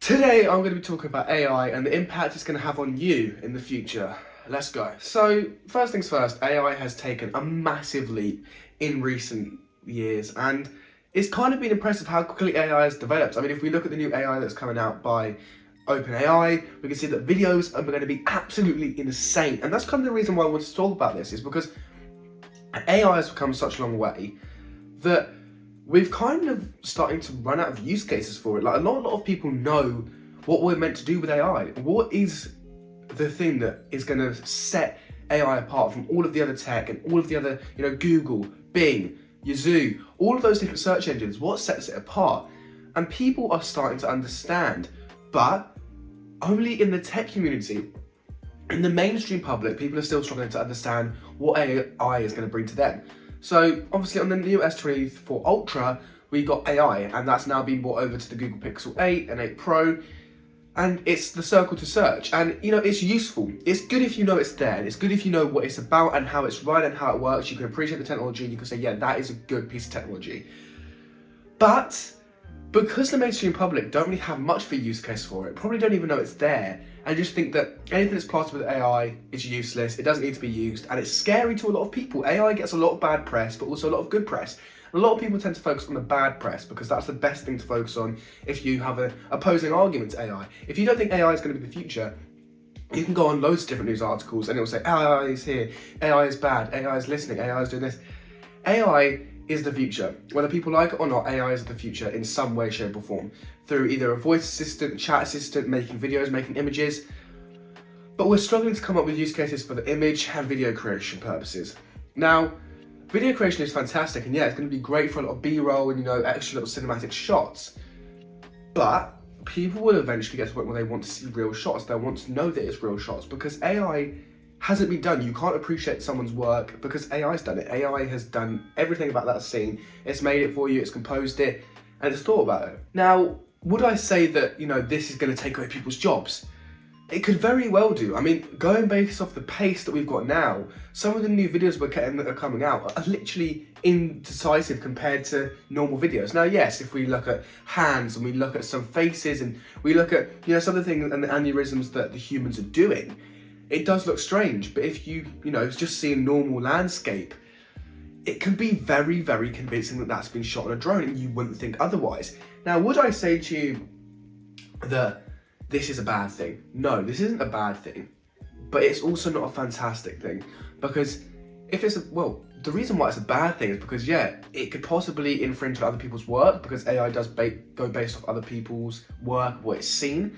Today I'm going to be talking about AI and the impact it's going to have on you in the future. Let's go. So first things first, AI has taken a massive leap in recent years, and it's kind of been impressive how quickly AI has developed. I mean, if we look at the new AI that's coming out by OpenAI, we can see that videos are going to be absolutely insane. And that's kind of the reason why I wanted to talk about this, is because AI has come such a long way that we've kind of starting to run out of use cases for it. Like, not a lot of people know what we're meant to do with AI. What is the thing that is going to set AI apart from all of the other tech and all of the other, Google, Bing, Yazoo, all of those different search engines? What sets it apart? And people are starting to understand, but only in the tech community. In the mainstream public, people are still struggling to understand what AI is going to bring to them. So obviously on the new S24 Ultra, we got AI, and that's now been brought over to the Google Pixel 8 and 8 Pro, and it's the circle to search. And it's useful. It's good if you know it's there, and it's good if you know what it's about and how it's run and how it works. You can appreciate the technology and you can say, yeah, that is a good piece of technology. But because the mainstream public don't really have much of a use case for it, probably don't even know it's there, and just think that anything that's plastered with AI is useless, it doesn't need to be used, and it's scary to a lot of people. AI gets a lot of bad press, but also a lot of good press. And a lot of people tend to focus on the bad press because that's the best thing to focus on if you have an opposing argument to AI. If you don't think AI is going to be the future, you can go on loads of different news articles and it will say AI is here, AI is bad, AI is listening, AI is doing this. AI is the future. Whether people like it or not, AI is the future in some way, shape or form. Through either a voice assistant, chat assistant, making videos, making images. But we're struggling to come up with use cases for the image and video creation purposes. Now, video creation is fantastic, and yeah, it's going to be great for a lot of B-roll and extra little cinematic shots. But people will eventually get to the point where they want to see real shots. They'll want to know that it's real shots, because AI hasn't been done. You can't appreciate someone's work because AI's done it. AI has done everything about that scene. It's made it for you, it's composed it, and it's thought about it. Now, would I say that, this is going to take away people's jobs? It could very well do. I mean, going based off the pace that we've got now, some of the new videos we're getting that are coming out are literally indecisive compared to normal videos. Now, yes, if we look at hands and we look at some faces and we look at, some of the things and the aneurysms that the humans are doing, it does look strange. But if you just see a normal landscape, it can be very, very convincing that that's been shot on a drone, and you wouldn't think otherwise. Now, would I say to you that this is a bad thing? No, this isn't a bad thing, but it's also not a fantastic thing, because the reason why it's a bad thing is because, yeah, it could possibly infringe on other people's work, because AI does go based off other people's work, what it's seen.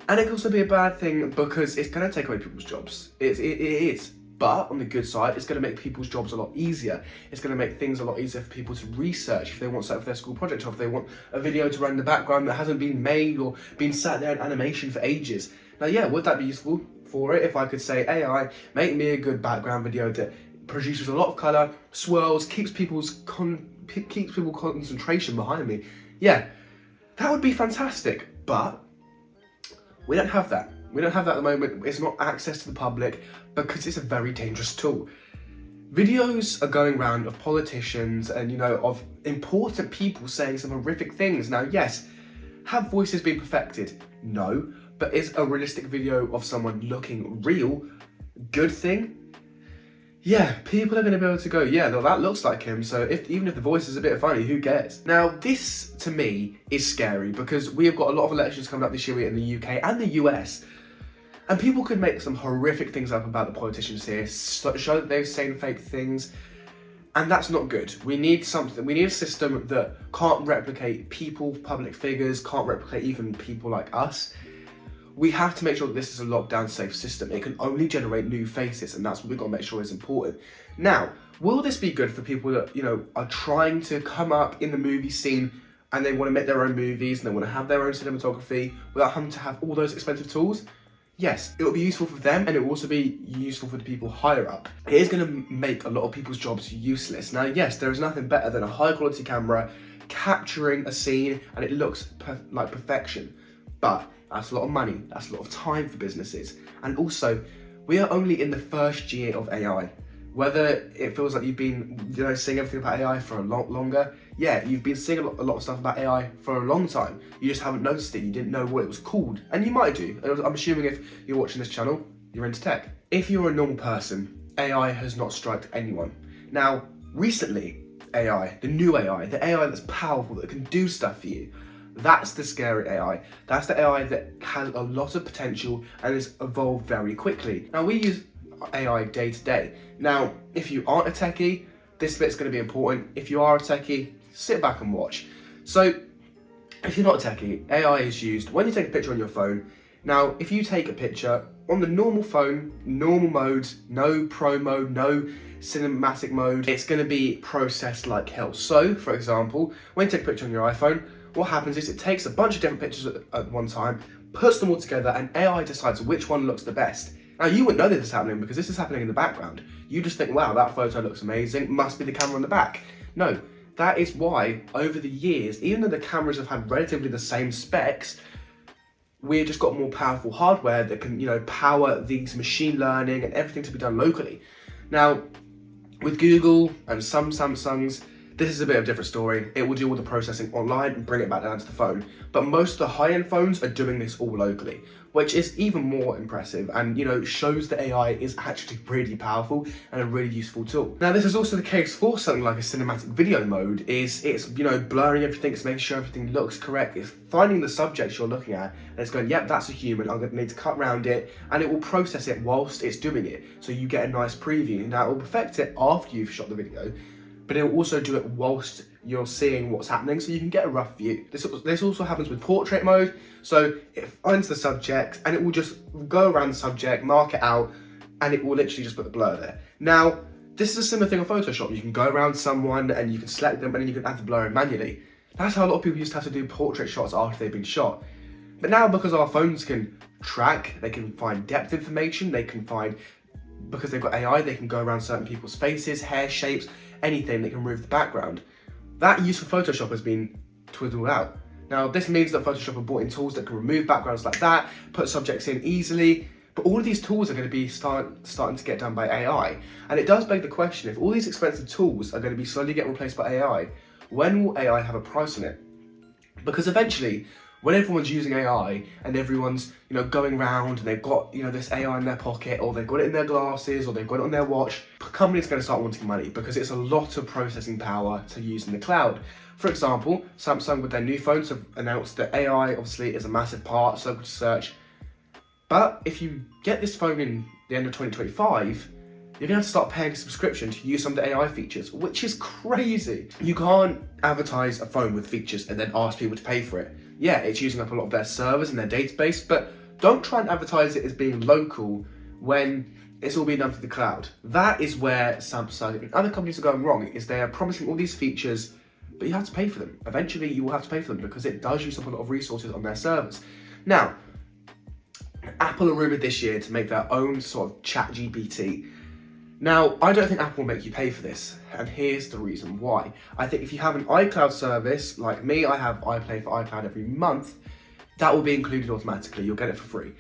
And it can also be a bad thing because it's going to take away people's jobs. It is. But on the good side, it's going to make people's jobs a lot easier. It's going to make things a lot easier for people to research if they want something for their school project, or if they want a video to run in the background that hasn't been made or been sat there in animation for ages. Now, yeah, would that be useful for it if I could say, AI, make me a good background video that produces a lot of colour, swirls, keeps people's concentration behind me? Yeah, that would be fantastic. But we don't have that. We don't have that at the moment. It's not access to the public because it's a very dangerous tool. Videos are going around of politicians and, of important people saying some horrific things. Now, yes, have voices been perfected? No. But is a realistic video of someone looking real good thing? Yeah, people are going to be able to go, yeah, well, that looks like him, so even if the voice is a bit funny, who cares? Now, this, to me, is scary because we have got a lot of elections coming up this year in the UK and the US, and people could make some horrific things up about the politicians here, show that they're saying fake things, and that's not good. We need a system that can't replicate people, public figures, can't replicate even people like us. We have to make sure that this is a lockdown safe system. It can only generate new faces, and that's what we've got to make sure is important. Now, will this be good for people that, are trying to come up in the movie scene and they want to make their own movies and they want to have their own cinematography without having to have all those expensive tools? Yes, it will be useful for them, and it will also be useful for the people higher up. It is going to make a lot of people's jobs useless. Now, yes, there is nothing better than a high quality camera capturing a scene and it looks like perfection, but that's a lot of money, that's a lot of time for businesses. And also, we are only in the first year of AI. Whether it feels like you've been, seeing everything about AI for a lot longer, yeah, you've been seeing a lot of stuff about AI for a long time. You just haven't noticed it. You didn't know what it was called, and you might do. I'm assuming if you're watching this channel, you're into tech. If you're a normal person, AI has not struck anyone. Now, recently, AI, the new AI, the AI that's powerful, that can do stuff for you, that's the scary AI. That's the AI that has a lot of potential and has evolved very quickly. Now, we use AI day to day. Now, if you aren't a techie, this bit's going to be important. If you are a techie, sit back and watch. So, if you're not a techie, AI is used when you take a picture on your phone. Now, if you take a picture on the normal phone, normal mode, no pro mode, no cinematic mode, it's going to be processed like hell. So, for example, when you take a picture on your iPhone, what happens is it takes a bunch of different pictures at one time, puts them all together, and AI decides which one looks the best. Now, you wouldn't know this is happening because this is happening in the background. You just think, wow, that photo looks amazing, must be the camera on the back. No, that is why, over the years, even though the cameras have had relatively the same specs, we've just got more powerful hardware that can, power these machine learning and everything to be done locally. Now, with Google and some Samsungs, this is a bit of a different story. It will do all the processing online and bring it back down to the phone. But most of the high-end phones are doing this all locally, which is even more impressive and, shows that AI is actually really powerful and a really useful tool. Now, this is also the case for something like a cinematic video mode. It's blurring everything, it's making sure everything looks correct. It's finding the subject you're looking at and it's going, yep, that's a human. I'm going to need to cut around it, and it will process it whilst it's doing it. So you get a nice preview. Now, it will perfect it after you've shot the video, but it will also do it whilst you're seeing what's happening, so you can get a rough view. This also happens with portrait mode, so it finds the subject and it will just go around the subject, mark it out, and it will literally just put the blur there. Now, this is a similar thing on Photoshop. You can go around someone and you can select them and then you can add the blur in manually. That's how a lot of people used to have to do portrait shots after they've been shot. But now, because our phones can track, they can find depth information, because they've got AI, they can go around certain people's faces, hair shapes, anything that can remove the background. That use for Photoshop has been twiddled out. Now, this means that Photoshop have brought in tools that can remove backgrounds like that, put subjects in easily, but all of these tools are going to be starting to get done by AI. And it does beg the question, if all these expensive tools are going to be slowly getting replaced by AI, when will AI have a price on it? Because eventually, when everyone's using AI and everyone's, going around and they've got, this AI in their pocket, or they've got it in their glasses, or they've got it on their watch, companies are going to start wanting money because it's a lot of processing power to use in the cloud. For example, Samsung with their new phones have announced that AI obviously is a massive part, so good search. But if you get this phone in the end of 2025, you're going to have to start paying a subscription to use some of the AI features, which is crazy. You can't advertise a phone with features and then ask people to pay for it. Yeah, it's using up a lot of their servers and their database, but don't try and advertise it as being local when it's all being done through the cloud. That is where Samsung and other companies are going wrong, is they are promising all these features, but you have to pay for them. Eventually, you will have to pay for them because it does use up a lot of resources on their servers. Now, Apple are rumoured this year to make their own sort of ChatGPT. Now, I don't think Apple will make you pay for this, and here's the reason why. I think if you have an iCloud service, like me, I pay for iCloud every month, that will be included automatically, you'll get it for free.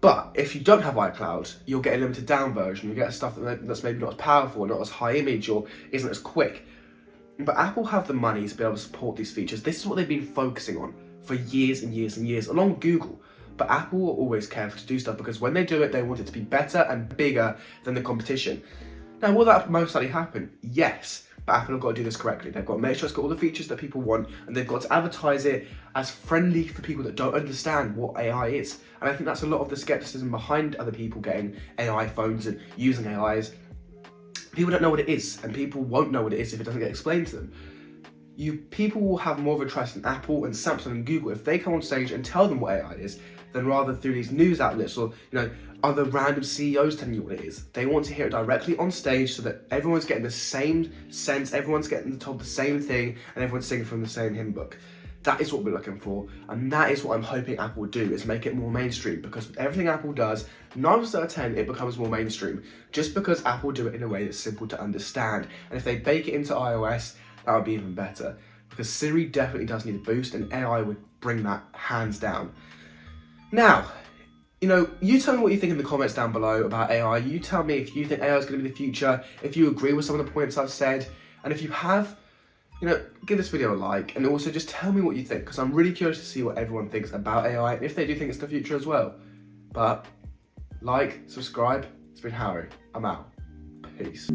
But if you don't have iCloud, you'll get a limited down version, you'll get stuff that's maybe not as powerful, not as high image, or isn't as quick. But Apple have the money to be able to support these features. This is what they've been focusing on for years and years and years, along with Google. But Apple are always careful to do stuff because when they do it, they want it to be better and bigger than the competition. Now, will that most likely happen? Yes, but Apple have got to do this correctly. They've got to make sure it's got all the features that people want, and they've got to advertise it as friendly for people that don't understand what AI is. And I think that's a lot of the skepticism behind other people getting AI phones and using AIs. People don't know what it is, and people won't know what it is if it doesn't get explained to them. People will have more of a trust in Apple and Samsung and Google if they come on stage and tell them what AI is, than rather through these news outlets or other random CEOs telling you what it is. They want to hear it directly on stage so that everyone's getting the same sense, everyone's getting told the same thing, and everyone's singing from the same hymn book. That is what we're looking for, and that is what I'm hoping Apple will do, is make it more mainstream, because with everything Apple does, 9 out of 10, it becomes more mainstream, just because Apple do it in a way that's simple to understand. And if they bake it into iOS, that would be even better, because Siri definitely does need a boost, and AI would bring that hands down. Now, You know, you tell me what you think in the comments down below about AI. You tell me if you think AI is going to be the future, if you agree with some of the points I've said, and if you have, you know, give this video a like, and also just tell me what you think, because I'm really curious to see what everyone thinks about AI, and if they do think it's the future as well. But, like, subscribe, it's been Harry, I'm out. Peace.